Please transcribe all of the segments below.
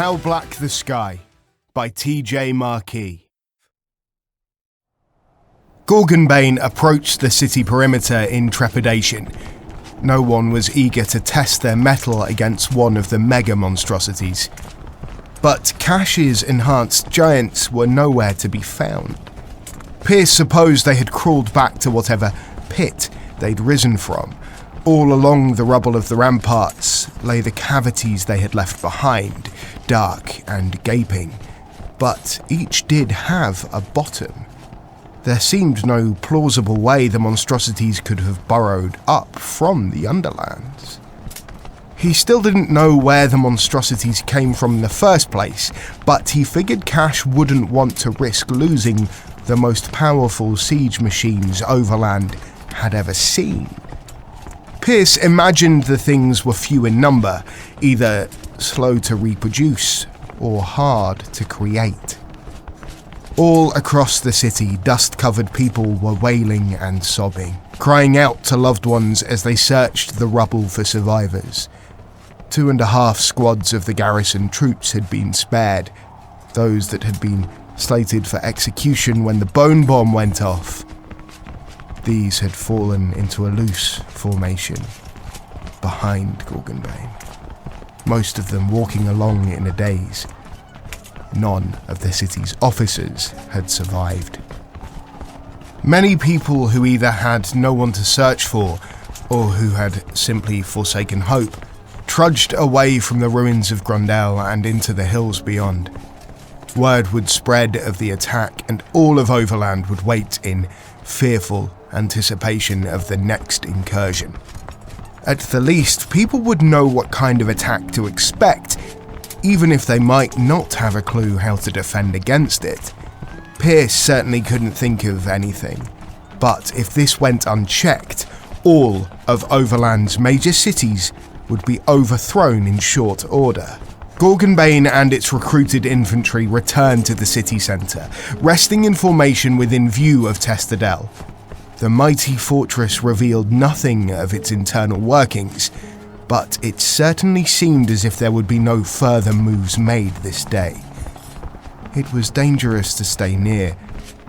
How Black the Sky by T.J. Marquis. Gorgonbane approached the city perimeter in trepidation. No one was eager to test their mettle against one of the mega monstrosities. But Cash's enhanced giants were nowhere to be found. Pierce supposed they had crawled back to whatever pit they'd risen from. All along the rubble of the ramparts lay the cavities they had left behind, dark and gaping. But each did have a bottom. There seemed no plausible way the monstrosities could have burrowed up from the Underlands. He still didn't know where the monstrosities came from in the first place, but he figured Cash wouldn't want to risk losing the most powerful siege machines Overland had ever seen. Pierce imagined the things were few in number, either slow to reproduce or hard to create. All across the city, dust-covered people were wailing and sobbing, crying out to loved ones as they searched the rubble for survivors. 2.5 squads of the garrison troops had been spared, those that had been slated for execution when the bone bomb went off. These had fallen into a loose formation behind Gorgonbane, most of them walking along in a daze. None of the city's officers had survived. Many people who either had no one to search for or who had simply forsaken hope trudged away from the ruins of Grundel and into the hills beyond. Word would spread of the attack and all of Overland would wait in fearful anticipation of the next incursion. At the least, people would know what kind of attack to expect, even if they might not have a clue how to defend against it. Pierce certainly couldn't think of anything, but if this went unchecked, all of Overland's major cities would be overthrown in short order. Gorgonbane and its recruited infantry returned to the city centre, resting in formation within view of Testadel. The mighty fortress revealed nothing of its internal workings, but it certainly seemed as if there would be no further moves made this day. It was dangerous to stay near,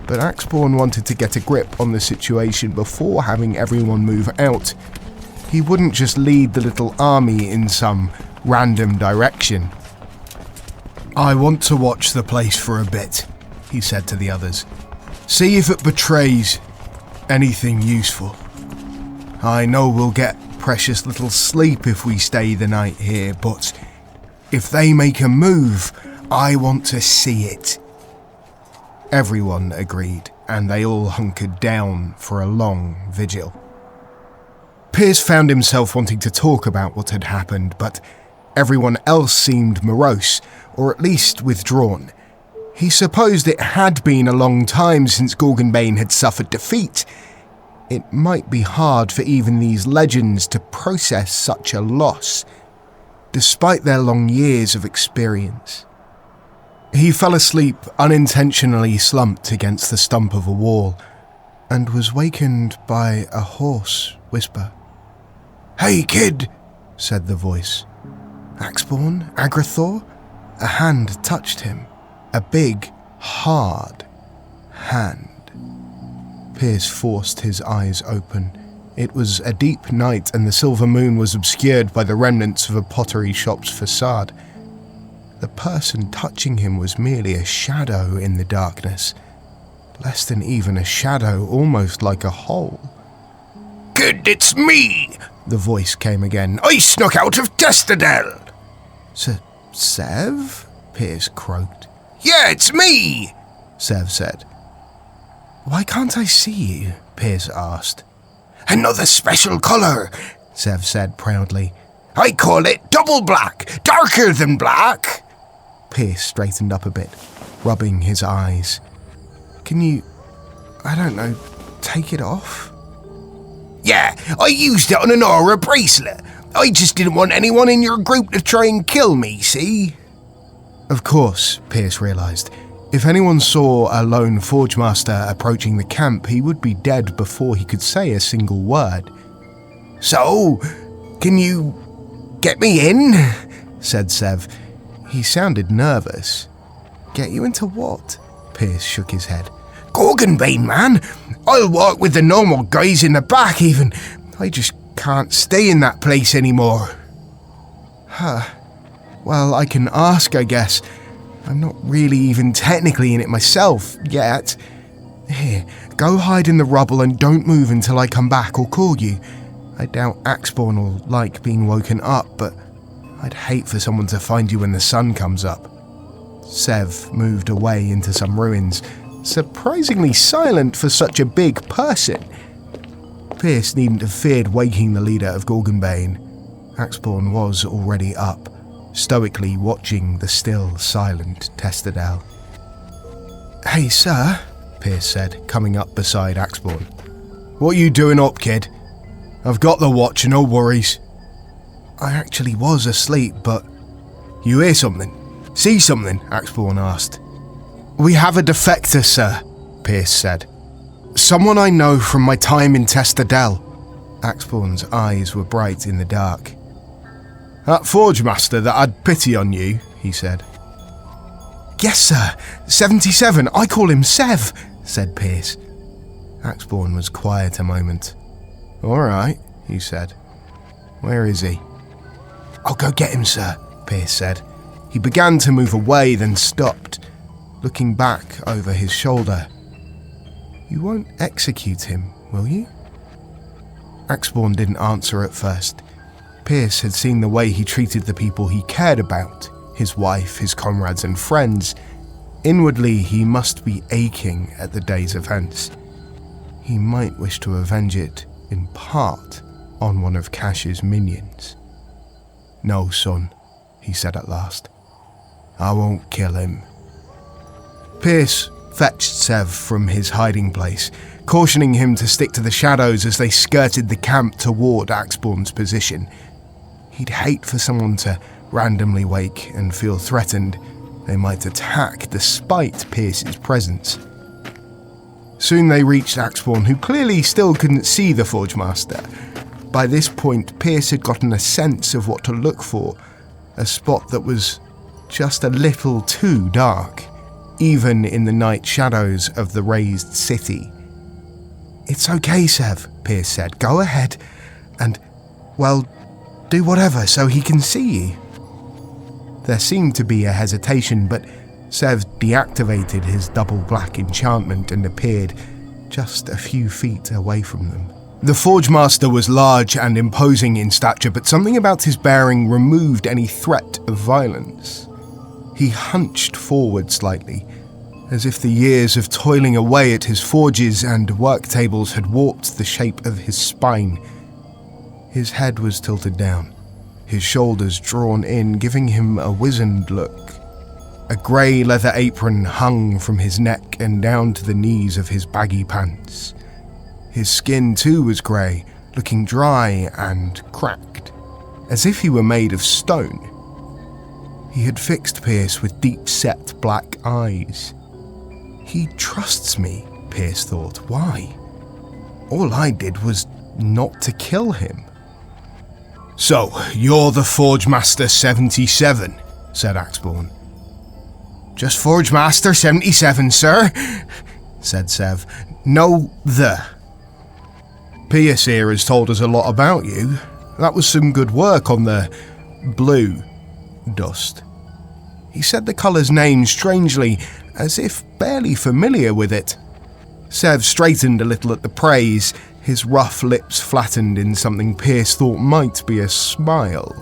but Axborn wanted to get a grip on the situation before having everyone move out. He wouldn't just lead the little army in some random direction. "I want to watch the place for a bit," he said to the others. "See if it betrays anything useful. I know we'll get precious little sleep if we stay the night here, but if they make a move, I want to see it." Everyone agreed, and they all hunkered down for a long vigil. Pierce found himself wanting to talk about what had happened, but everyone else seemed morose, or at least withdrawn. He supposed it had been a long time since Gorgonbane had suffered defeat. It might be hard for even these legends to process such a loss, despite their long years of experience. He fell asleep, unintentionally slumped against the stump of a wall, and was wakened by a hoarse whisper. "Hey, kid," said the voice. Axborn? Agrathor? A hand touched him. A big, hard hand. Pierce forced his eyes open. It was a deep night and the silver moon was obscured by the remnants of a pottery shop's facade. The person touching him was merely a shadow in the darkness. Less than even a shadow, almost like a hole. "Kid, it's me!" the voice came again. "I snuck out of Testadel!" Sev? Pierce croaked. "Yeah, it's me!" Sev said. "Why can't I see you?" Pierce asked. "Another special colour," Sev said proudly. "I call it double black, darker than black." Pierce straightened up a bit, rubbing his eyes. "Can you, take it off?" "Yeah, I used it on an aura bracelet. I just didn't want anyone in your group to try and kill me, see?" Of course, Pierce realised. If anyone saw a lone forgemaster approaching the camp, he would be dead before he could say a single word. "So, can you get me in?" said Sev. He sounded nervous. Get you into what? Pierce shook his head. Gorgonbane, man. I'll walk with the normal guys in the back even. I just can't stay in that place anymore. Well, I can ask, I guess. I'm not really even technically in it myself, yet. Here, go hide in the rubble and don't move until I come back or call you. I doubt Axborn will like being woken up, but I'd hate for someone to find you when the sun comes up. Sev moved away into some ruins, surprisingly silent for such a big person. Pierce needn't have feared waking the leader of Gorgonbane. Axborn was already up, stoically watching the still silent Testadel. Hey, sir, Pierce said, coming up beside Axborn. What you doing up, kid? I've got the watch, no worries. I actually was asleep, but... You hear something? See something? Axborn asked. We have a defector, sir, Pierce said. Someone I know from my time in Testadel. Axborn's eyes were bright in the dark. That forge master that had pity on you, he said. Yes, sir. 77. I call him Sev, said Pierce. Axborn was quiet a moment. All right, he said. Where is he? I'll go get him, sir, Pierce said. He began to move away, then stopped, looking back over his shoulder. You won't execute him, will you? Axborn didn't answer at first. Pierce had seen the way he treated the people he cared about, his wife, his comrades and friends. Inwardly, he must be aching at the day's events. He might wish to avenge it, in part, on one of Cash's minions. No, son, he said at last. I won't kill him. Pierce fetched Sev from his hiding place, cautioning him to stick to the shadows as they skirted the camp toward Axborn's position. He'd hate for someone to randomly wake and feel threatened. They might attack despite Pierce's presence. Soon they reached Axborn, who clearly still couldn't see the Forge Master. By this point, Pierce had gotten a sense of what to look for, a spot that was just a little too dark, even in the night shadows of the raised city. It's okay, Sev, Pierce said. Go ahead and, well, do whatever so he can see you. There seemed to be a hesitation, but Sev deactivated his double black enchantment and appeared just a few feet away from them. The Forge Master was large and imposing in stature, but something about his bearing removed any threat of violence. He hunched forward slightly, as if the years of toiling away at his forges and work tables had warped the shape of his spine. His head was tilted down, his shoulders drawn in, giving him a wizened look. A grey leather apron hung from his neck and down to the knees of his baggy pants. His skin too was grey, looking dry and cracked, as if he were made of stone. He had fixed Pierce with deep-set black eyes. He trusts me, Pierce thought. Why? All I did was not to kill him. So, you're the Forge Master 77, said Axborn. Just Forge Master 77, sir, said Sev. No, the. Pierce here has told us a lot about you. That was some good work on the blue dust. He said the colour's name strangely, as if barely familiar with it. Sev straightened a little at the praise, his rough lips flattened in something Pierce thought might be a smile.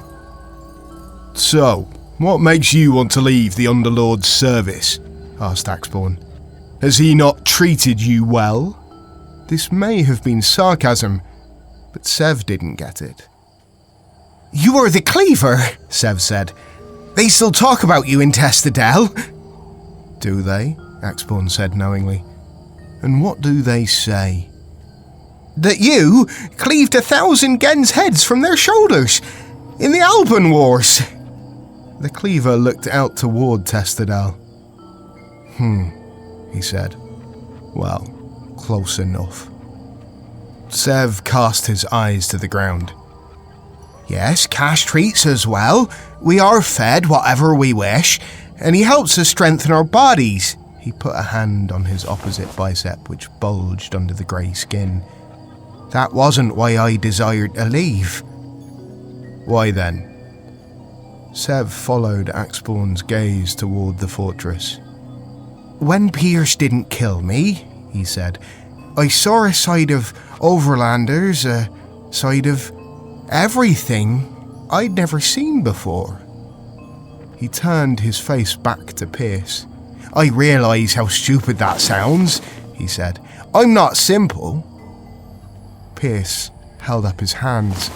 So, what makes you want to leave the Underlord's service? Asked Axborn. Has he not treated you well? This may have been sarcasm, but Sev didn't get it. You are the Cleaver, Sev said. They still talk about you in Testadel. Do they? Axborn said knowingly. And what do they say? That you cleaved 1,000 Gens' heads from their shoulders in the Alban Wars. The Cleaver looked out toward Testadel. He said. Well, close enough. Sev cast his eyes to the ground. Yes, Cash treats us well. We are fed whatever we wish, and he helps us strengthen our bodies. He put a hand on his opposite bicep, which bulged under the grey skin. That wasn't why I desired to leave. Why then? Sev followed Axborn's gaze toward the fortress. When Pierce didn't kill me, he said, I saw a side of Overlanders, a side of everything I'd never seen before. He turned his face back to Pierce. I realise how stupid that sounds, he said. I'm not simple. Pierce held up his hands.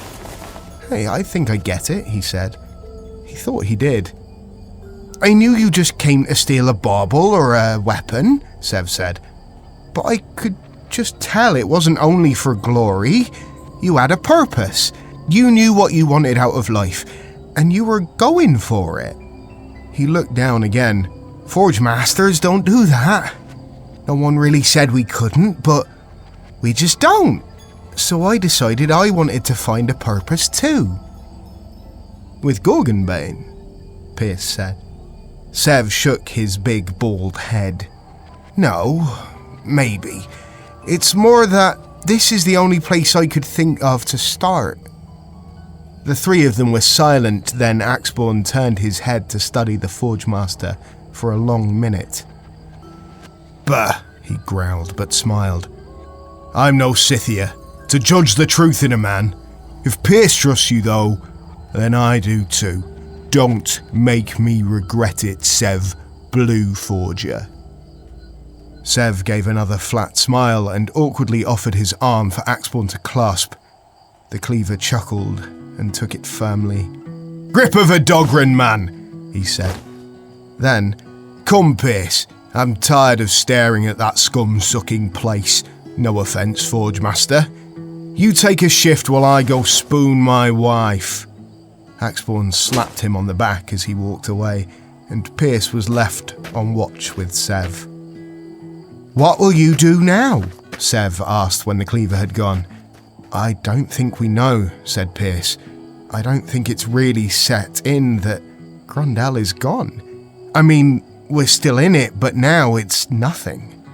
Hey, I think I get it, he said. He thought he did. I knew you just came to steal a bauble or a weapon, Sev said. But I could just tell it wasn't only for glory. You had a purpose. You knew what you wanted out of life, and you were going for it. He looked down again. Forge Masters don't do that. No one really said we couldn't, but we just don't. So I decided I wanted to find a purpose too. With Gorgonbane, Pierce said. Sev shook his big bald head. No, maybe. It's more that this is the only place I could think of to start. The three of them were silent, then Axborn turned his head to study the Forge Master for a long minute. Bah, he growled, but smiled. I'm no Scythia, to judge the truth in a man. If Pierce trusts you, though, then I do too. Don't make me regret it, Sev, Blue Forger. Sev gave another flat smile and awkwardly offered his arm for Axborn to clasp. The cleaver chuckled and took it firmly. Grip of a Dogran man, he said. Then, come, Pierce. I'm tired of staring at that scum-sucking place. No offence, Forge Master. You take a shift while I go spoon my wife. Axborn slapped him on the back as he walked away, and Pierce was left on watch with Sev. What will you do now? Sev asked when the cleaver had gone. I don't think we know, said Pierce. I don't think it's really set in that Grundel is gone. I mean, we're still in it, but now it's nothing.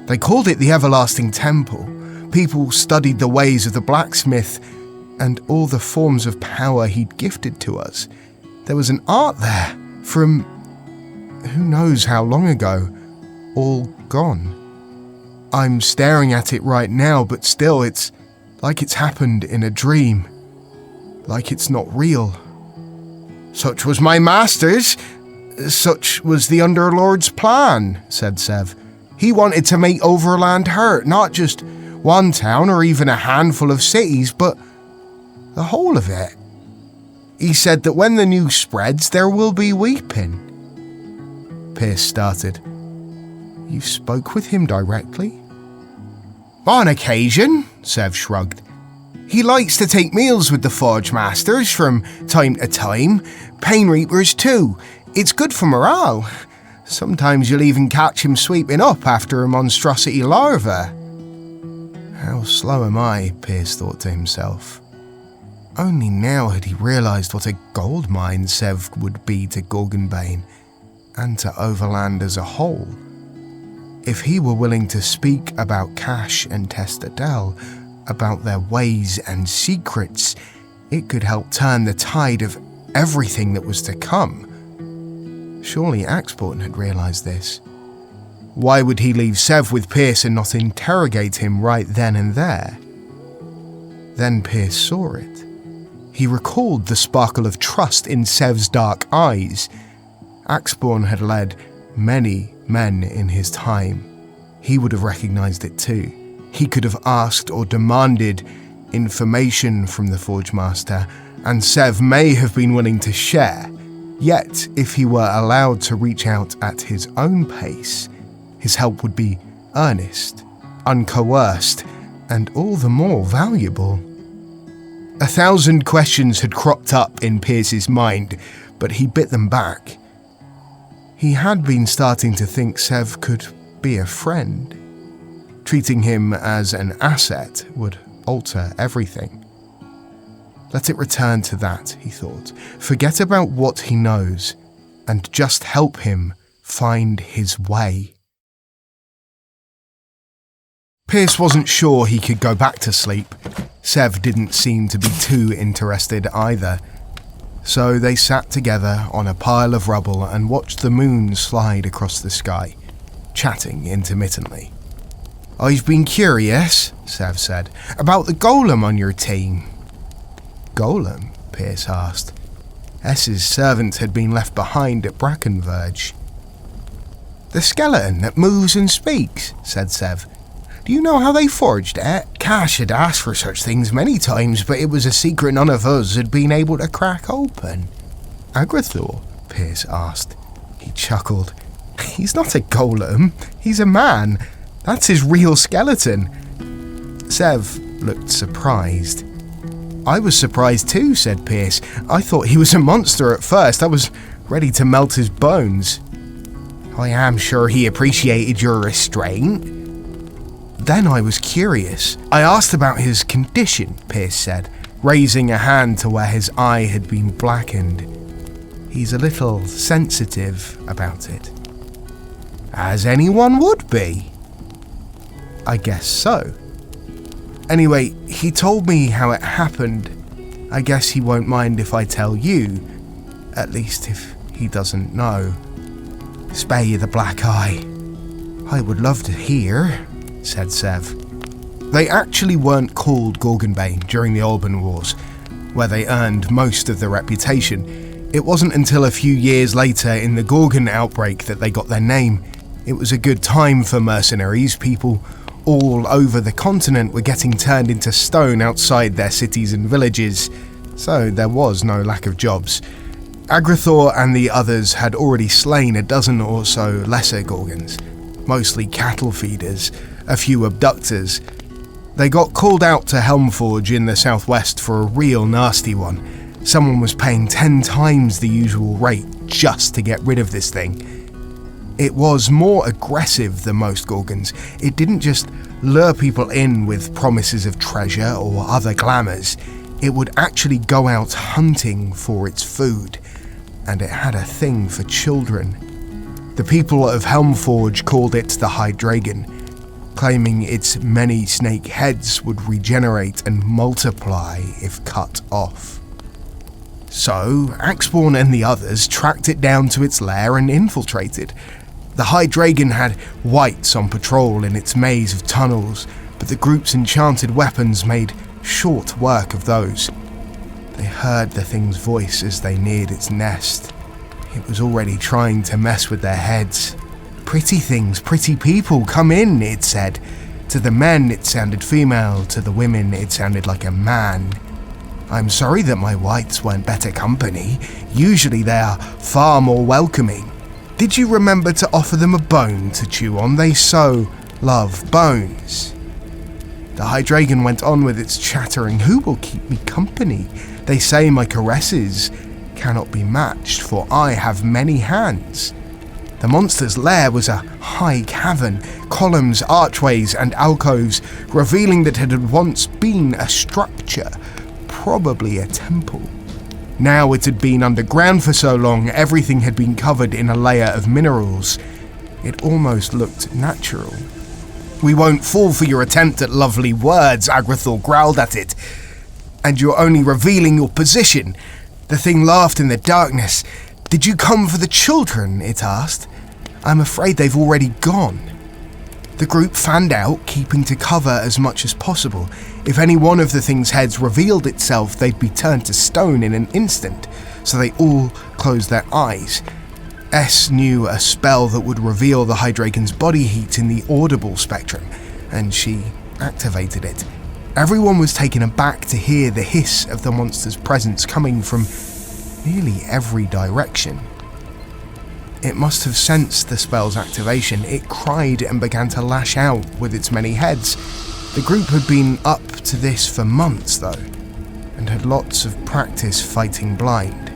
They called it the Everlasting Temple. People studied the ways of the blacksmith and all the forms of power he'd gifted to us. There was an art there from who knows how long ago, all gone. I'm staring at it right now, but still it's like it's happened in a dream. Like it's not real. Such was my master's. Such was the Underlord's plan, said Sev. He wanted to make Overland hurt, not just one town or even a handful of cities, but the whole of it. He said that when the news spreads, there will be weeping. Pierce started. You spoke with him directly? On occasion, Sev shrugged. He likes to take meals with the Forge Masters from time to time. Pain Reapers too. It's good for morale. Sometimes you'll even catch him sweeping up after a monstrosity larva. How slow am I, Pierce thought to himself. Only now had he realised what a gold mine Sev would be to Gorgonbane and to Overland as a whole. If he were willing to speak about Cash and Testadel, about their ways and secrets, it could help turn the tide of everything that was to come. Surely Axborn had realised this. Why would he leave Sev with Pierce and not interrogate him right then and there? Then Pierce saw it. He recalled the sparkle of trust in Sev's dark eyes. Axborn had led many men in his time. He would have recognised it too. He could have asked or demanded information from the Forge Master, and Sev may have been willing to share. Yet, if he were allowed to reach out at his own pace, his help would be earnest, uncoerced, and all the more valuable. 1,000 questions had cropped up in Pierce's mind, but he bit them back. He had been starting to think Sev could be a friend. Treating him as an asset would alter everything. Let it return to that, he thought. Forget about what he knows, and just help him find his way. Pierce wasn't sure he could go back to sleep. Sev didn't seem to be too interested either. So they sat together on a pile of rubble and watched the moon slide across the sky, chatting intermittently. "I've been curious," Sev said, "about the golem on your team." "Golem?" Pierce asked. S's servant had been left behind at Brackenverge. "The skeleton that moves and speaks," said Sev. "Do you know how they forged it? Cash had asked for such things many times, but it was a secret none of us had been able to crack open." "Agrathor?" Pierce asked. He chuckled. "He's not a golem, he's a man. That's his real skeleton." Sev looked surprised. "I was surprised too," said Pierce. "I thought he was a monster at first. I was ready to melt his bones." "I am sure he appreciated your restraint." "Then I was curious. I asked about his condition," Pierce said, raising a hand to where his eye had been blackened. "He's a little sensitive about it." "As anyone would be." "I guess so. Anyway, he told me how it happened. I guess he won't mind if I tell you. At least if he doesn't know. Spare you the black eye." "I would love to hear," said Sev. They actually weren't called Gorgonbane during the Alban Wars, where they earned most of their reputation. It wasn't until a few years later in the Gorgon outbreak that they got their name. It was a good time for mercenaries. People all over the continent were getting turned into stone outside their cities and villages, so there was no lack of jobs. Agrathor and the others had already slain a dozen or so lesser Gorgons, mostly cattle feeders, a few abductors. They got called out to Helmforge in the southwest for a real nasty one. Someone was paying 10 times the usual rate just to get rid of this thing. It was more aggressive than most Gorgons. It didn't just lure people in with promises of treasure or other glamours. It would actually go out hunting for its food, and it had a thing for children. The people of Helmforge called it the Hydragon, claiming its many snake heads would regenerate and multiply if cut off. So, Axborn and the others tracked it down to its lair and infiltrated. The Hydragon had wights on patrol in its maze of tunnels, but the group's enchanted weapons made short work of those. They heard the thing's voice as they neared its nest. It was already trying to mess with their heads. "Pretty things, pretty people, come in," it said. To the men it sounded female, to the women it sounded like a man. "I'm sorry that my whites weren't better company. Usually they are far more welcoming. Did you remember to offer them a bone to chew on? They so love bones." The Hydragon went on with its chattering. "Who will keep me company? They say my caresses cannot be matched, for I have many hands." The monster's lair was a high cavern, columns, archways, and alcoves, revealing that it had once been a structure, probably a temple. Now it had been underground for so long, everything had been covered in a layer of minerals. It almost looked natural. "We won't fall for your attempt at lovely words," Agrathor growled at it. "And you're only revealing your position." The thing laughed in the darkness. "Did you come for the children?" it asked. "I'm afraid they've already gone." The group fanned out, keeping to cover as much as possible. If any one of the thing's heads revealed itself, they'd be turned to stone in an instant, so they all closed their eyes. S knew a spell that would reveal the Hydragon's body heat in the audible spectrum, and she activated it. Everyone was taken aback to hear the hiss of the monster's presence coming from nearly every direction. It must have sensed the spell's activation. It cried and began to lash out with its many heads. The group had been up to this for months, though, and had lots of practice fighting blind.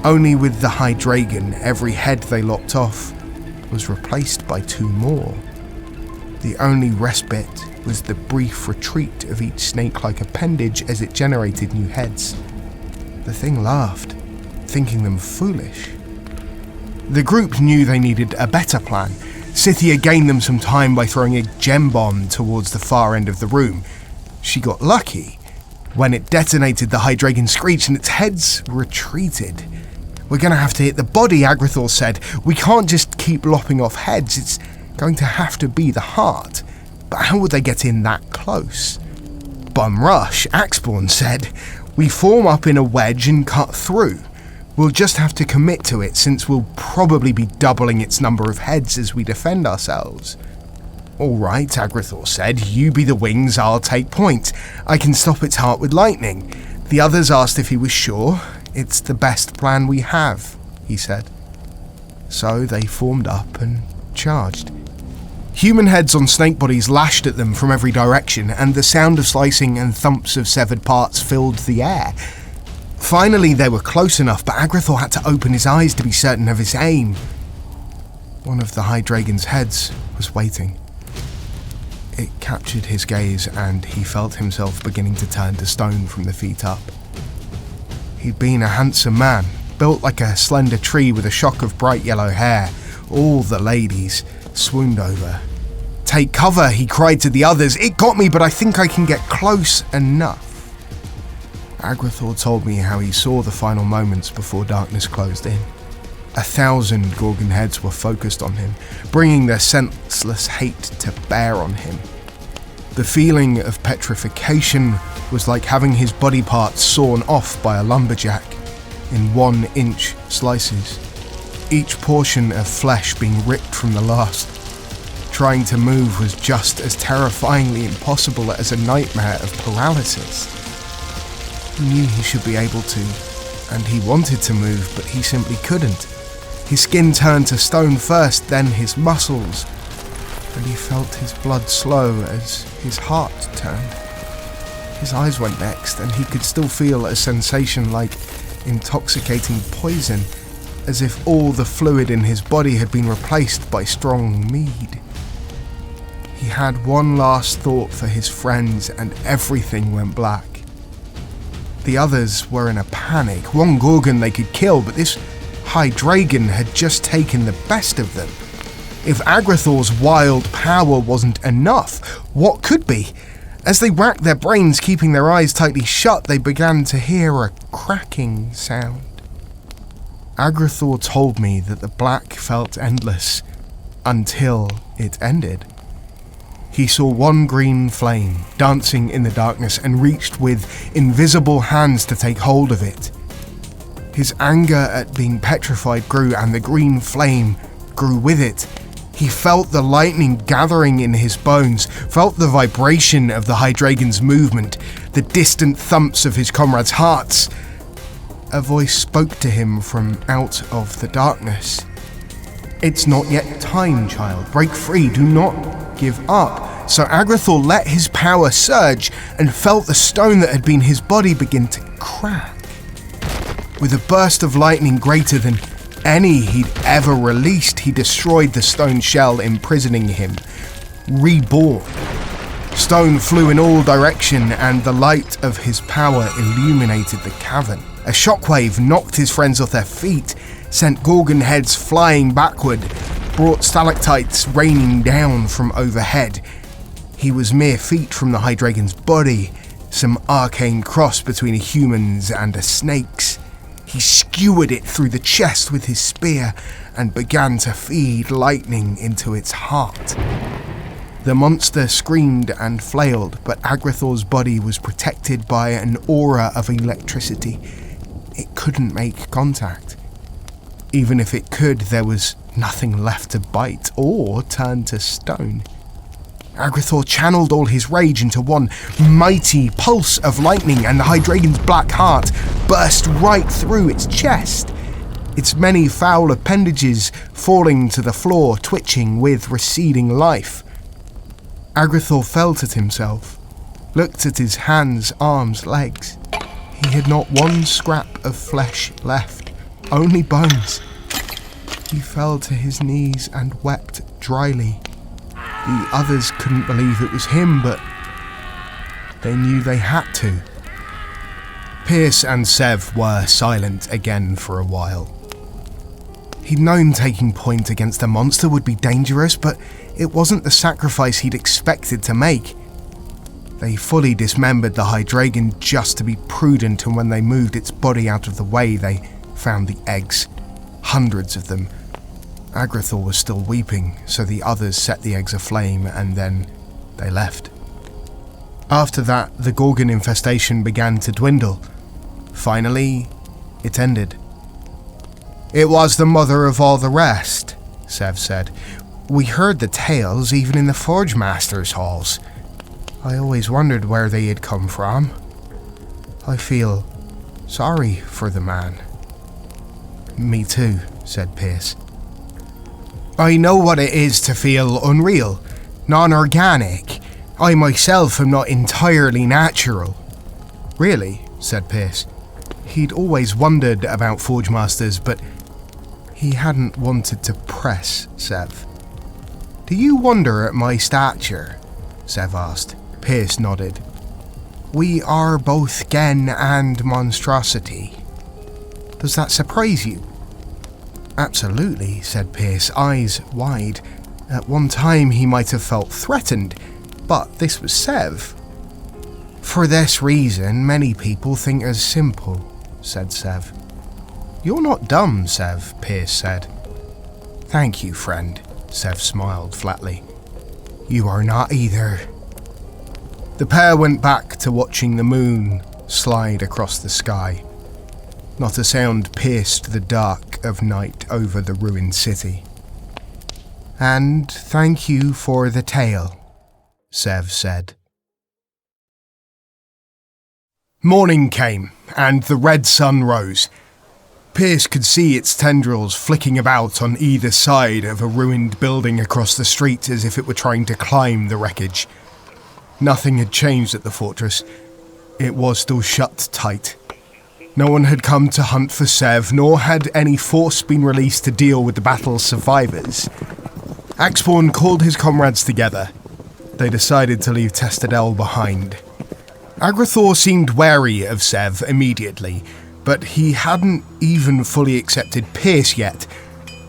Only with the Hydragon, every head they lopped off was replaced by 2 more. The only respite was the brief retreat of each snake-like appendage as it generated new heads. The thing laughed, thinking them foolish. The group knew they needed a better plan. Scythia gained them some time by throwing a gem bomb towards the far end of the room. She got lucky. When it detonated, the Hydragon screeched and its heads retreated. "We're going to have to hit the body," Agrithor said. "We can't just keep lopping off heads. It's going to have to be the heart. But how would they get in that close?" "Bum rush," Axborn said. "We form up in a wedge and cut through. We'll just have to commit to it, since we'll probably be doubling its number of heads as we defend ourselves." "All right," Agrithor said. "You be the wings, I'll take point. I can stop its heart with lightning." The others asked if he was sure. "It's the best plan we have," he said. So they formed up and charged. Human heads on snake bodies lashed at them from every direction, and the sound of slicing and thumps of severed parts filled the air. Finally, they were close enough, but Agrithor had to open his eyes to be certain of his aim. One of the Hydragon's heads was waiting. It captured his gaze, and he felt himself beginning to turn to stone from the feet up. He'd been a handsome man, built like a slender tree with a shock of bright yellow hair. All the ladies swooned over. "Take cover," he cried to the others. "It got me, but I think I can get close enough." Agrithor told me how he saw the final moments before darkness closed in. 1,000 Gorgon heads were focused on him, bringing their senseless hate to bear on him. The feeling of petrification was like having his body parts sawn off by a lumberjack in 1-inch slices, each portion of flesh being ripped from the last. Trying to move was just as terrifyingly impossible as a nightmare of paralysis. He knew he should be able to, and he wanted to move, but he simply couldn't. His skin turned to stone first, then his muscles, and he felt his blood slow as his heart turned. His eyes went next, and he could still feel a sensation like intoxicating poison, as if all the fluid in his body had been replaced by strong mead. He had one last thought for his friends, and everything went black. The others were in a panic. One Gorgon they could kill, but this Hydragon had just taken the best of them. If Agrithor's wild power wasn't enough, what could be? As they racked their brains, keeping their eyes tightly shut, they began to hear a cracking sound. Agrithor told me that the black felt endless, until it ended. He saw one green flame dancing in the darkness and reached with invisible hands to take hold of it. His anger at being petrified grew, and the green flame grew with it. He felt the lightning gathering in his bones, felt the vibration of the Hydragon's movement, the distant thumps of his comrades' hearts. A voice spoke to him from out of the darkness. "It's not yet time, child. Break free. Do not give up." So Agrithor let his power surge and felt the stone that had been his body begin to crack. With a burst of lightning greater than any he'd ever released, he destroyed the stone shell imprisoning him. Reborn. Stone flew in all directions, and the light of his power illuminated the cavern. A shockwave knocked his friends off their feet, sent Gorgon heads flying backward, brought stalactites raining down from overhead. He was mere feet from the Hydragon's body, some arcane cross between a human's and a snake's. He skewered it through the chest with his spear and began to feed lightning into its heart. The monster screamed and flailed, but Agrithor's body was protected by an aura of electricity. It couldn't make contact. Even if it could, there was nothing left to bite or turn to stone. Agrithor channeled all his rage into one mighty pulse of lightning, and the Hydragon's black heart burst right through its chest, its many foul appendages falling to the floor, twitching with receding life. Agrithor felt at himself, looked at his hands, arms, legs. He had not one scrap of flesh left, only bones. He fell to his knees and wept dryly. The others couldn't believe it was him, but they knew they had to. Pierce and Sev were silent again for a while. He'd known taking point against a monster would be dangerous, but it wasn't the sacrifice he'd expected to make. They fully dismembered the Hydragon just to be prudent, and when they moved its body out of the way, they found the eggs. Hundreds of them. Agrathor was still weeping, so the others set the eggs aflame, and then they left. After that, the Gorgon infestation began to dwindle. Finally, it ended. "It was the mother of all the rest," Sev said. "We heard the tales even in the Forge Master's halls. I always wondered where they had come from. I feel sorry for the man." "Me too," said Pierce. "I know what it is to feel unreal, non-organic. I myself am not entirely natural." "Really?" said Pierce. He'd always wondered about Forge Masters, but he hadn't wanted to press Sev. "Do you wonder at my stature?" Sev asked. Pierce nodded. "We are both Gen and monstrosity. Does that surprise you?" "Absolutely," said Pierce, eyes wide. At one time he might have felt threatened, but this was Sev. "For this reason, many people think us simple," said Sev. "You're not dumb, Sev," Pierce said. "Thank you, friend," Sev smiled flatly. "You are not either." The pair went back to watching the moon slide across the sky. Not a sound pierced the dark of night over the ruined city. "And thank you for the tale," Sev said. Morning came, and the red sun rose. Pierce could see its tendrils flicking about on either side of a ruined building across the street as if it were trying to climb the wreckage. Nothing had changed at the fortress. It was still shut tight. No one had come to hunt for Sev, nor had any force been released to deal with the battle's survivors. Axborn called his comrades together. They decided to leave Testadel behind. Agrathor seemed wary of Sev immediately, but he hadn't even fully accepted Pierce yet,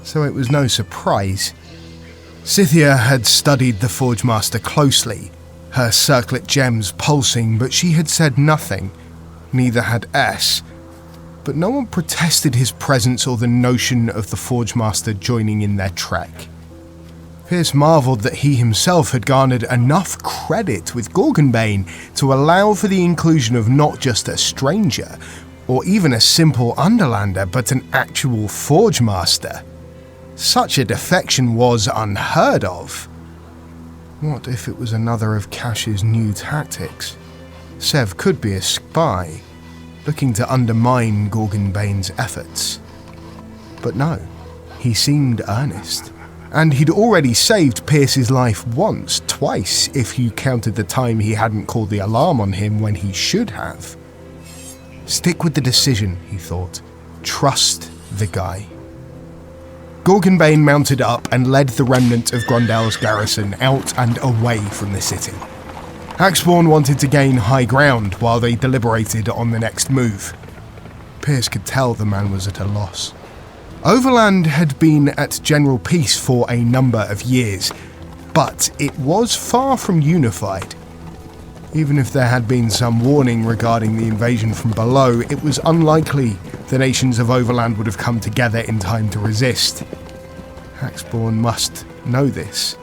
so it was no surprise. Scythia had studied the Forge Master closely, her circlet gems pulsing, but she had said nothing. Neither had S. But no one protested his presence or the notion of the Forge Master joining in their trek. Pierce marvelled that he himself had garnered enough credit with Gorgonbane to allow for the inclusion of not just a stranger, or even a simple Underlander, but an actual Forge Master. Such a defection was unheard of. What if it was another of Cash's new tactics? Sev could be a spy, looking to undermine Gorgonbane's efforts. But no, he seemed earnest. And he'd already saved Pierce's life once, twice, if you counted the time he hadn't called the alarm on him when he should have. Stick with the decision, he thought. Trust the guy. Gorgonbane mounted up and led the remnant of Grondel's garrison out and away from the city. Axborn wanted to gain high ground while they deliberated on the next move. Pierce could tell the man was at a loss. Overland had been at general peace for a number of years, but it was far from unified. Even if there had been some warning regarding the invasion from below, it was unlikely the nations of Overland would have come together in time to resist. Axborn must know this.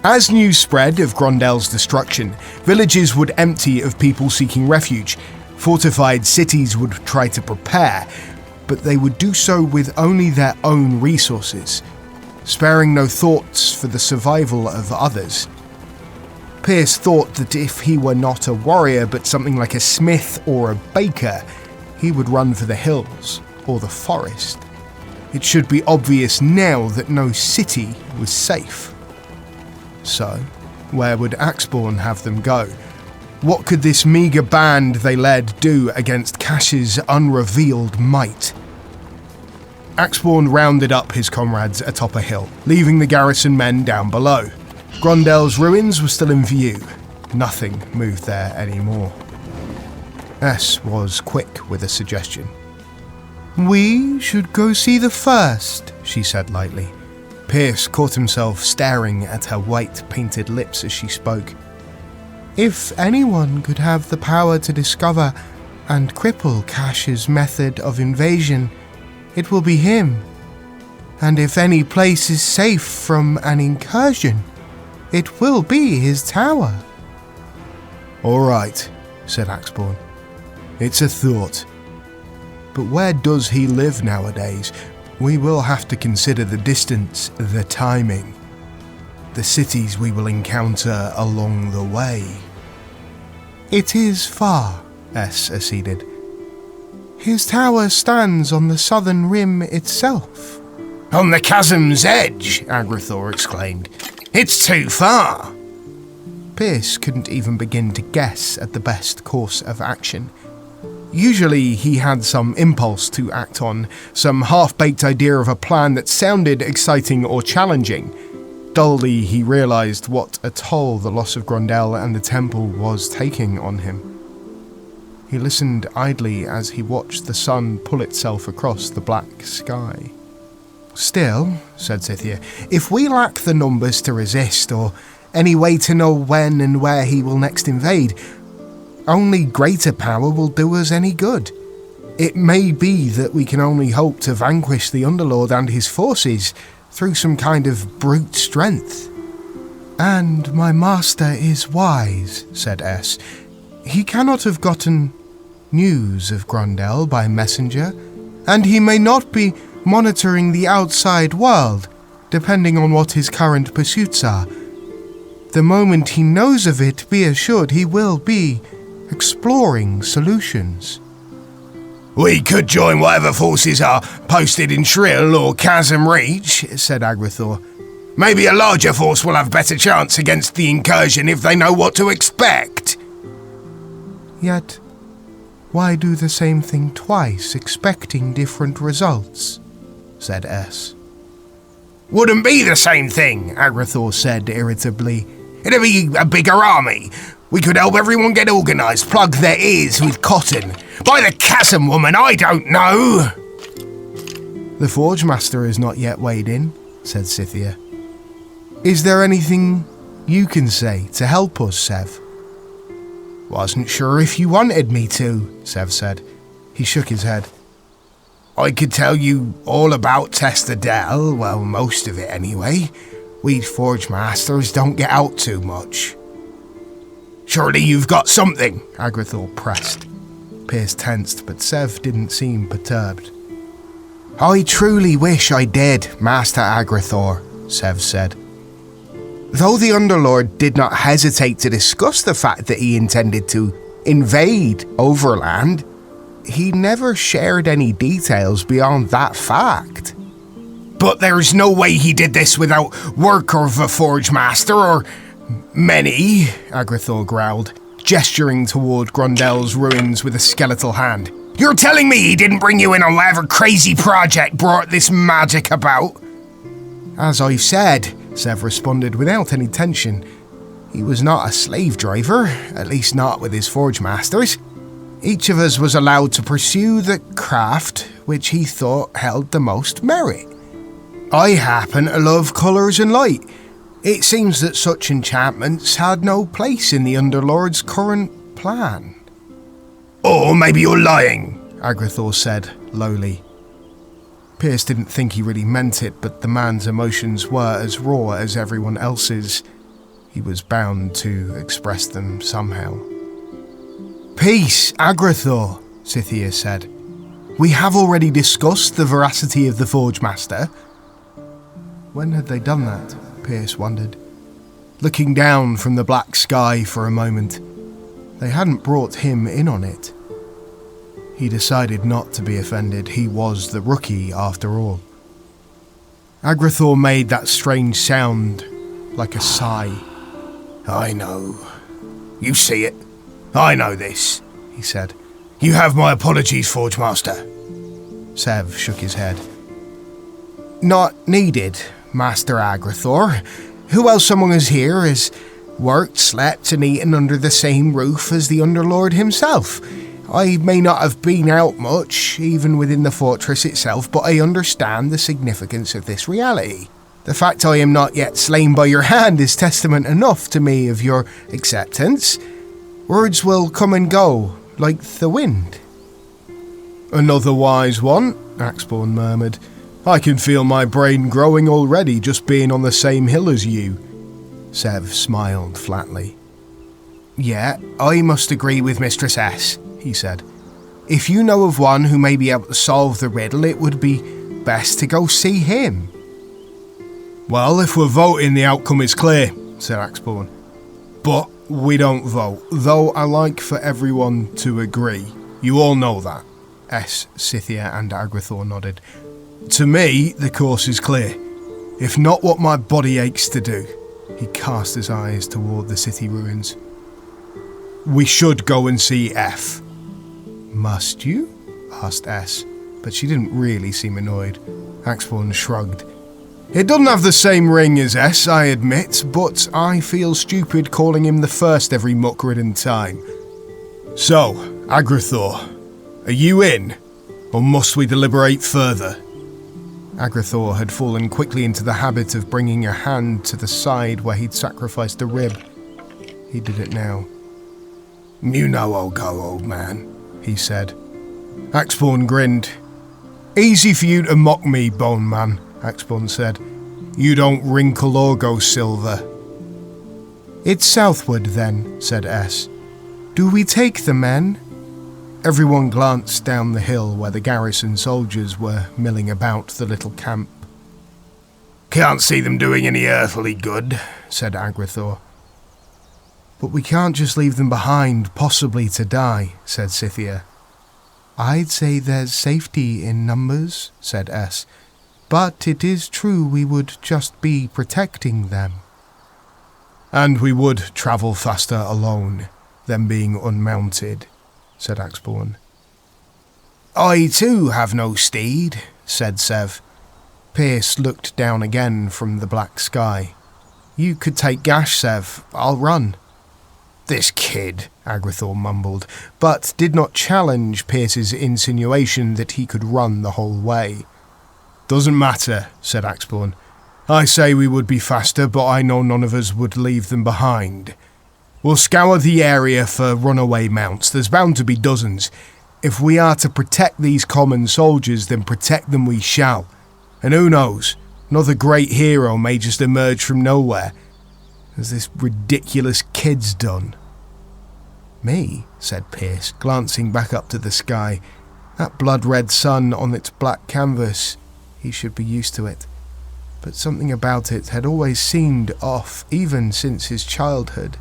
As news spread of Grondel's destruction, villages would empty of people seeking refuge. Fortified cities would try to prepare, but they would do so with only their own resources, sparing no thoughts for the survival of others. Pierce thought that if he were not a warrior but something like a smith or a baker, he would run for the hills or the forest. It should be obvious now that no city was safe. So, where would Axborn have them go? What could this meagre band they led do against Cash's unrevealed might? Axborn rounded up his comrades atop a hill, leaving the garrison men down below. Grondel's ruins were still in view. Nothing moved there anymore. S was quick with a suggestion. "We should go see the first," she said lightly. Pierce caught himself staring at her white painted lips as she spoke. "If anyone could have the power to discover and cripple Cash's method of invasion, it will be him. And if any place is safe from an incursion, it will be his tower." "All right," said Axborn. "It's a thought. But where does he live nowadays? We will have to consider the distance, the timing, the cities we will encounter along the way." "It is far," S acceded. "His tower stands on the southern rim itself." "On the chasm's edge," Agrithor exclaimed. "It's too far." Pierce couldn't even begin to guess at the best course of action. Usually he had some impulse to act on, some half-baked idea of a plan that sounded exciting or challenging. Dully he realised what a toll the loss of Grondel and the temple was taking on him. He listened idly as he watched the sun pull itself across the black sky. "Still," said Scythia, "if we lack the numbers to resist, or any way to know when and where he will next invade, only greater power will do us any good. It may be that we can only hope to vanquish the Underlord and his forces through some kind of brute strength." "And my master is wise," said S. "He cannot have gotten news of Grondel by messenger, and he may not be monitoring the outside world, depending on what his current pursuits are. The moment he knows of it, be assured he will be exploring solutions." "We could join whatever forces are posted in Shrill or Chasm Reach," said Agrithor. "Maybe a larger force will have better chance against the incursion if they know what to expect." "Yet, why do the same thing twice, expecting different results?" said S. "Wouldn't be the same thing," Agrithor said irritably. "It'd be a bigger army. We could help everyone get organised, plug their ears with cotton. By the chasm, woman, I don't know." "The Forge Master is not yet weighed in," said Scythia. "Is there anything you can say to help us, Sev?" "Wasn't sure if you wanted me to," Sev said. He shook his head. "I could tell you all about Testadel, well, most of it anyway. We Forge Masters don't get out too much." "Surely you've got something," Agrithor pressed. Pierce tensed, but Sev didn't seem perturbed. "I truly wish I did, Master Agrithor," Sev said. "Though the Underlord did not hesitate to discuss the fact that he intended to invade Overland, he never shared any details beyond that fact." "But there's no way he did this without work of a Forge Master, or many," Agrithor growled, gesturing toward Grondel's ruins with a skeletal hand. "You're telling me he didn't bring you in on whatever crazy project brought this magic about?" "As I've said," Sev responded without any tension, "he was not a slave driver, at least not with his Forge Masters. Each of us was allowed to pursue the craft which he thought held the most merit. I happen to love colours and light. It seems that such enchantments had no place in the Underlord's current plan." "Or maybe you're lying," Agrithor said, lowly. Pierce didn't think he really meant it, but the man's emotions were as raw as everyone else's. He was bound to express them somehow. "Peace, Agrithor," Scythia said. "We have already discussed the veracity of the Forge Master." When had they done that? Pierce wondered, looking down from the black sky for a moment. They hadn't brought him in on it. He decided not to be offended. He was the rookie after all. Agrithor made that strange sound, like a sigh. "I know. You see it. I know this," he said. "You have my apologies, Forge Master." Sev shook his head. "Not needed, Master Agrithor. Who else among us here has worked, slept, and eaten under the same roof as the Underlord himself? I may not have been out much, even within the fortress itself, but I understand the significance of this reality. The fact I am not yet slain by your hand is testament enough to me of your acceptance. Words will come and go, like the wind. Another wise one, Axborn murmured. I can feel my brain growing already just being on the same hill as you. Sev smiled flatly. Yeah, I must agree with Mistress S, he said. If you know of one who may be able to solve the riddle, it would be best to go see him. Well, if we're voting, the outcome is clear, said Axborn. But we don't vote, though I like for everyone to agree. You all know that. S, Scythia and Agrithor nodded. To me, the course is clear. If not what my body aches to do. He cast his eyes toward the city ruins. We should go and see F. Must you? Asked S, but she didn't really seem annoyed. Axborn shrugged. It doesn't have the same ring as S, I admit, but I feel stupid calling him the first every muck-ridden time. So, Agrithor, are you in? Or must we deliberate further? Agrithor had fallen quickly into the habit of bringing a hand to the side where he'd sacrificed a rib. He did it now. You know I'll go, old man, he said. Axborn grinned. Easy for you to mock me, Bone Man, Axborn said. You don't wrinkle or go silver. It's southward then, said S. Do we take the men? Everyone glanced down the hill where the garrison soldiers were milling about the little camp. Can't see them doing any earthly good, said Agrithor. But we can't just leave them behind, possibly to die, said Scythia. I'd say there's safety in numbers, said S. But it is true we would just be protecting them. And we would travel faster alone, than being unmounted, said Axborn. I too have no steed, said Sev. Pierce looked down again from the black sky. You could take Gash, Sev. I'll run. This kid, Agrithor mumbled, but did not challenge Pierce's insinuation that he could run the whole way. Doesn't matter, said Axborn. I say we would be faster, but I know none of us would leave them behind. We'll scour the area for runaway mounts. There's bound to be dozens. If we are to protect these common soldiers, then protect them we shall. And who knows, another great hero may just emerge from nowhere, as this ridiculous kid's done. Me, said Pierce, glancing back up to the sky. That blood-red sun on its black canvas. He should be used to it. But something about it had always seemed off, even since his childhood.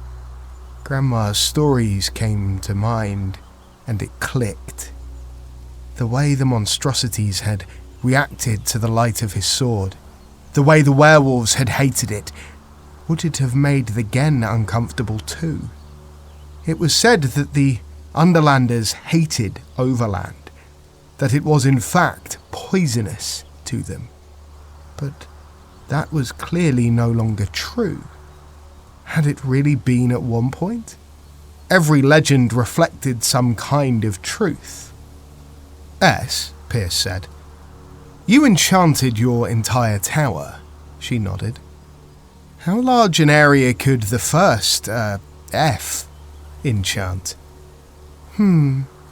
Grandma's stories came to mind, and it clicked. The way the monstrosities had reacted to the light of his sword, the way the werewolves had hated it, would it have made the Gen uncomfortable too? It was said that the Underlanders hated Overland, that it was in fact poisonous to them. But that was clearly no longer true. Had it really been at one point? Every legend reflected some kind of truth. S, Pierce said. You enchanted your entire tower, she nodded. How large an area could the first, F, enchant?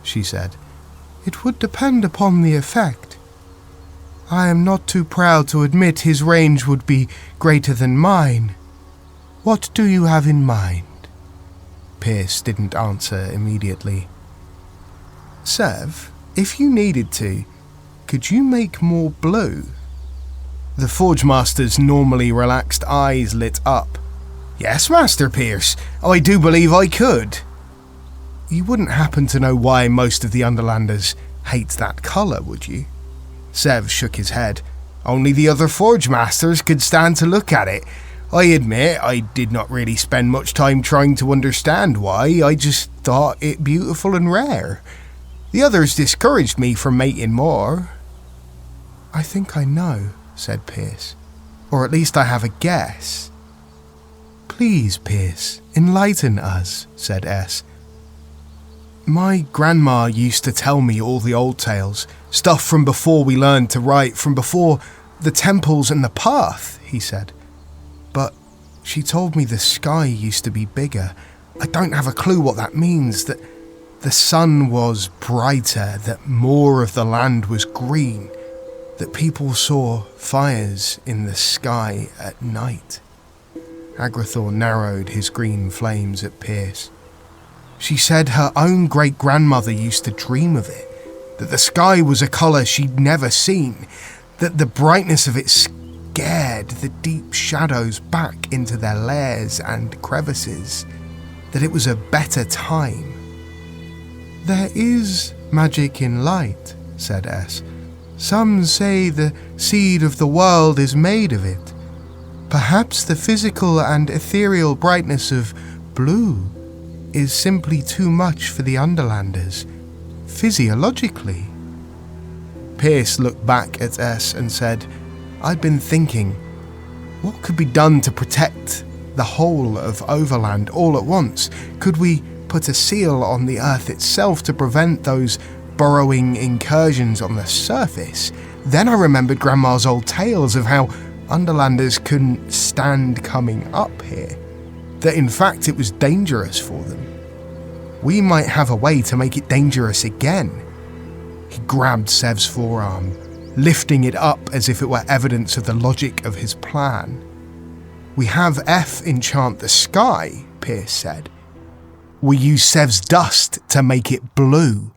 She said. It would depend upon the effect. I am not too proud to admit his range would be greater than mine. What do you have in mind? Pierce didn't answer immediately. Sev, if you needed to, could you make more blue? The Forge Master's normally relaxed eyes lit up. Yes, Master Pierce, I do believe I could. You wouldn't happen to know why most of the Underlanders hate that colour, would you? Sev shook his head. Only the other Forge Masters could stand to look at it. I admit I did not really spend much time trying to understand why, I just thought it beautiful and rare. The others discouraged me from making more. I think I know, said Pierce. Or at least I have a guess. Please, Pierce, enlighten us, said S. My grandma used to tell me all the old tales, stuff from before we learned to write, from before the temples and the path, he said. But she told me the sky used to be bigger. I don't have a clue what that means, that the sun was brighter, that more of the land was green, that people saw fires in the sky at night. Agrithor narrowed his green flames at Pierce. She said her own great-grandmother used to dream of it, that the sky was a colour she'd never seen, that the brightness of it scared the deep shadows back into their lairs and crevices, that it was a better time. There is magic in light, said S. Some say the seed of the world is made of it. Perhaps the physical and ethereal brightness of blue is simply too much for the Underlanders, physiologically. Pierce looked back at S and said, I'd been thinking, what could be done to protect the whole of Overland all at once? Could we put a seal on the earth itself to prevent those burrowing incursions on the surface? Then I remembered Grandma's old tales of how Underlanders couldn't stand coming up here, that in fact it was dangerous for them. We might have a way to make it dangerous again. He grabbed Sev's forearm, lifting it up as if it were evidence of the logic of his plan. We have F enchant the sky, Pierce said. We use Sev's dust to make it blue.